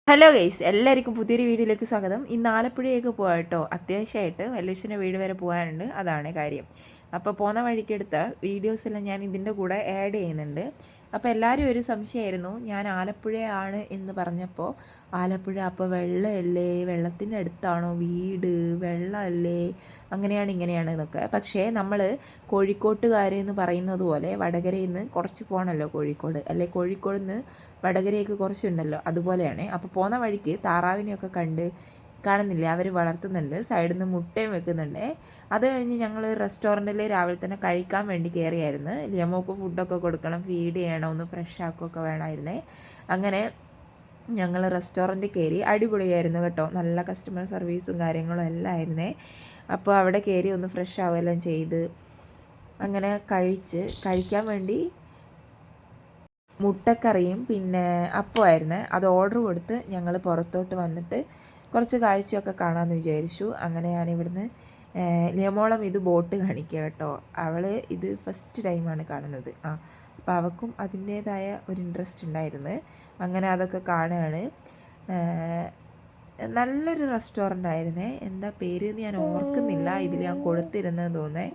Hello guys, എല്ലാവർക്കും പുതിയൊരു വീഡിയോയിലേക്ക് സ്വാഗതം. ഇന്ന് ആലപ്പുഴയൊക്കെ പോകാം കേട്ടോ. അത്യാവശ്യമായിട്ട് വല്യച്ഛൻ്റെ വീട് വരെ പോകാനുണ്ട്, അതാണ് കാര്യം. അപ്പോൾ പോകുന്ന വഴിക്കെടുത്ത വീഡിയോസെല്ലാം ഞാൻ ഇതിൻ്റെ കൂടെ ആഡ് ചെയ്യുന്നുണ്ട്. അപ്പോൾ എല്ലാവരും ഒരു സംശയമായിരുന്നു, ഞാൻ ആലപ്പുഴയാണ് എന്ന് പറഞ്ഞപ്പോൾ ആലപ്പുഴ അപ്പോൾ വെള്ളമല്ലേ, വെള്ളത്തിൻ്റെ അടുത്താണോ വീട്, വെള്ളമല്ലേ, അങ്ങനെയാണ് ഇങ്ങനെയാണ് എന്നൊക്കെ. പക്ഷേ നമ്മൾ കോഴിക്കോട്ടുകാരെന്ന് പറയുന്നത് പോലെ വടകരയിൽ നിന്ന് കുറച്ച് പോകണമല്ലോ കോഴിക്കോട്, അല്ലെ കോഴിക്കോട് നിന്ന് വടകരയൊക്കെ കുറച്ചുണ്ടല്ലോ, അതുപോലെയാണ്. അപ്പോൾ പോകുന്ന വഴിക്ക് താറാവിനെയൊക്കെ കാണുന്നില്ല, അവർ വളർത്തുന്നുണ്ട്, സൈഡിൽ നിന്ന് മുട്ടയും വെക്കുന്നുണ്ട്. അത് കഴിഞ്ഞ് ഞങ്ങൾ റെസ്റ്റോറൻറ്റിൽ രാവിലെ തന്നെ കഴിക്കാൻ വേണ്ടി കയറിയായിരുന്നു. ലിയമോക്ക് ഫുഡൊക്കെ കൊടുക്കണം, ഫീഡ് ചെയ്യണം, ഒന്ന് ഫ്രഷ് ആക്കുകയൊക്കെ വേണമായിരുന്നേ. അങ്ങനെ ഞങ്ങൾ റെസ്റ്റോറൻറ്റ് കയറി. അടിപൊളിയായിരുന്നു കേട്ടോ, നല്ല കസ്റ്റമർ സർവീസും കാര്യങ്ങളും എല്ലാം ആയിരുന്നേ. അപ്പോൾ അവിടെ കയറി ഒന്ന് ഫ്രഷ് ആവുകയെല്ലാം ചെയ്ത് അങ്ങനെ കഴിക്കാൻ വേണ്ടി മുട്ടക്കറിയും പിന്നെ അപ്പമായിരുന്നു. അത് ഓർഡർ കൊടുത്ത് ഞങ്ങൾ പുറത്തോട്ട് വന്നിട്ട് കുറച്ച് കാഴ്ചയൊക്കെ കാണാമെന്ന് വിചാരിച്ചു. അങ്ങനെ ഞാനിവിടുന്ന് ലിയമോളം ഇത് ബോട്ട് കാണിക്കുക കേട്ടോ. അവൾ ഇത് ഫസ്റ്റ് ടൈമാണ് കാണുന്നത്. അപ്പോൾ അവൾക്കും അതിൻ്റേതായ ഒരു ഇൻട്രസ്റ്റ് ഉണ്ടായിരുന്നു. അങ്ങനെ അതൊക്കെ കാണുകയാണ്. നല്ലൊരു റെസ്റ്റോറൻ്റ് ആയിരുന്നേ. എന്താ പേര് ഞാൻ ഓർക്കുന്നില്ല, ഇതിൽ ഞാൻ കൊടുത്തിരുന്നത് തോന്നേ.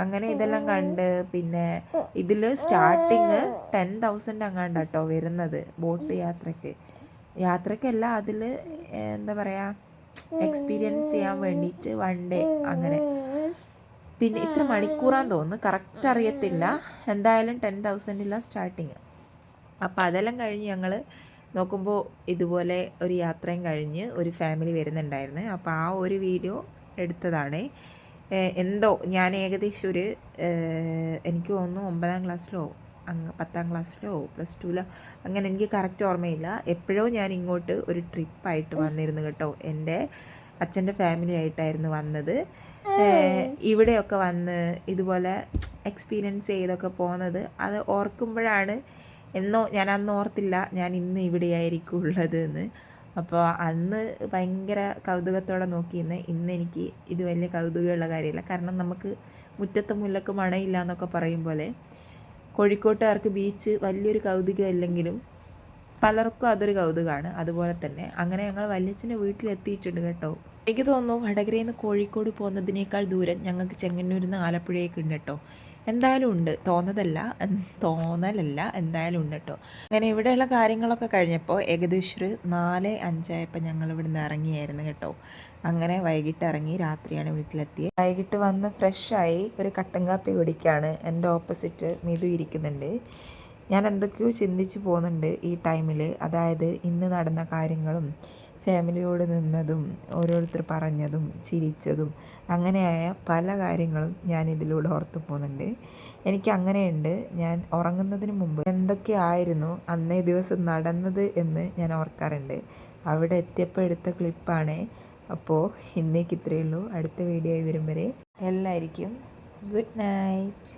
അങ്ങനെ ഇതെല്ലാം കണ്ട് പിന്നെ ഇതിൽ സ്റ്റാർട്ടിങ് 10,000 അങ്ങാണ്ട് കേട്ടോ വരുന്നത് ബോട്ട് യാത്രയ്ക്കല്ല, അതിൽ എന്താ പറയുക, എക്സ്പീരിയൻസ് ചെയ്യാൻ വേണ്ടിയിട്ട് 1 ഡേ അങ്ങനെ. പിന്നെ ഇത്ര മണിക്കൂറാന്ന് തോന്നുന്നു, കറക്റ്റ് അറിയത്തില്ല. എന്തായാലും 10,000 സ്റ്റാർട്ടിങ്. അപ്പോൾ അതെല്ലാം കഴിഞ്ഞ് ഞങ്ങൾ നോക്കുമ്പോൾ ഇതുപോലെ ഒരു യാത്രയും കഴിഞ്ഞ് ഒരു ഫാമിലി വരുന്നുണ്ടായിരുന്നു. അപ്പോൾ ആ ഒരു വീഡിയോ എടുത്തതാണ്. എന്തോ ഞാൻ ഏകദേശം ഒരു എനിക്ക് തോന്നുന്നു 9ാം ക്ലാസ്സിലോ 10ാം ക്ലാസ്സിലോ +2ലോ അങ്ങനെ, എനിക്ക് കറക്റ്റ് ഓർമ്മയില്ല. എപ്പോഴോ ഞാൻ ഇങ്ങോട്ട് ഒരു ട്രിപ്പായിട്ട് വന്നിരുന്നു കേട്ടോ. എൻ്റെ അച്ഛൻ്റെ ഫാമിലി ആയിട്ടായിരുന്നു വന്നത്. ഇവിടെയൊക്കെ വന്ന് ഇതുപോലെ എക്സ്പീരിയൻസ് ചെയ്തൊക്കെ പോകുന്നത് അത് ഓർക്കുമ്പോഴാണ്, ഞാൻ അന്ന് ഓർത്തില്ല ഞാൻ ഇന്ന് ഇവിടെയായിരിക്കും ഉള്ളത് എന്ന്. അപ്പോൾ അന്ന് ഭയങ്കര കൗതുകത്തോടെ നോക്കിയിരുന്ന്, ഇന്ന് എനിക്ക് ഇത് വലിയ കൗതുകമുള്ള കാര്യമില്ല. കാരണം നമുക്ക് മുറ്റത്തെ മുല്ലക്ക് മണയില്ല എന്നൊക്കെ പറയും പോലെ കോഴിക്കോട്ടുകാർക്ക് ബീച്ച് വലിയൊരു കൗതുകമല്ലെങ്കിലും പലർക്കും അതൊരു കൗതുകമാണ്. അതുപോലെ തന്നെ അങ്ങനെ ഞങ്ങൾ വല്യച്ഛൻ്റെ വീട്ടിലെത്തിയിട്ടുണ്ട് കേട്ടോ. എനിക്ക് തോന്നുന്നു വടകരയിൽ നിന്ന് കോഴിക്കോട് പോകുന്നതിനേക്കാൾ ദൂരം ഞങ്ങൾക്ക് ചെങ്ങന്നൂരിൽ നിന്ന് ആലപ്പുഴയൊക്കെ ഉണ്ട് കേട്ടോ. എന്തായാലും ഉണ്ട്, തോന്നലല്ല, എന്തായാലും ഉണ്ട് കേട്ടോ. അങ്ങനെ ഇവിടെയുള്ള കാര്യങ്ങളൊക്കെ കഴിഞ്ഞപ്പോൾ ഏകദേശം ഒരു 4:05 ആയപ്പോൾ ഞങ്ങൾ ഇവിടുന്ന് ഇറങ്ങിയായിരുന്നു കേട്ടോ. അങ്ങനെ വൈകിട്ട് ഇറങ്ങി, രാത്രിയാണ് വീട്ടിലെത്തിയത്. വൈകിട്ട് വന്ന് ഫ്രഷായി ഒരു കട്ടൻ കാപ്പി കുടിക്കുകയാണ്. എൻ്റെ ഓപ്പോസിറ്റ് മിതു ഇരിക്കുന്നുണ്ട്. ഞാൻ എന്തൊക്കെയോ ചിന്തിച്ച് പോകുന്നുണ്ട് ഈ ടൈമിൽ. അതായത് ഇന്ന് നടന്ന കാര്യങ്ങളും ഫാമിലിയോട് നിന്നതും ഓരോരുത്തർ പറഞ്ഞതും ചിരിച്ചതും അങ്ങനെയായ പല കാര്യങ്ങളും ഞാൻ ഇതിലൂടെ ഓർത്ത് പോകുന്നുണ്ട്. എനിക്ക് അങ്ങനെയുണ്ട്, ഞാൻ ഉറങ്ങുന്നതിന് മുമ്പ് എന്തൊക്കെയായിരുന്നു അന്നേ ദിവസം നടന്നത് എന്ന് ഞാൻ ഓർക്കാറുണ്ട്. അവിടെ എത്തിയപ്പോൾ എടുത്ത ക്ലിപ്പാണ്. അപ്പോൾ ഇന്നേക്ക് ഇത്രയേ ഉള്ളൂ. അടുത്ത വീഡിയോ വരും വരെ എല്ലാവർക്കും ഗുഡ് നൈറ്റ്.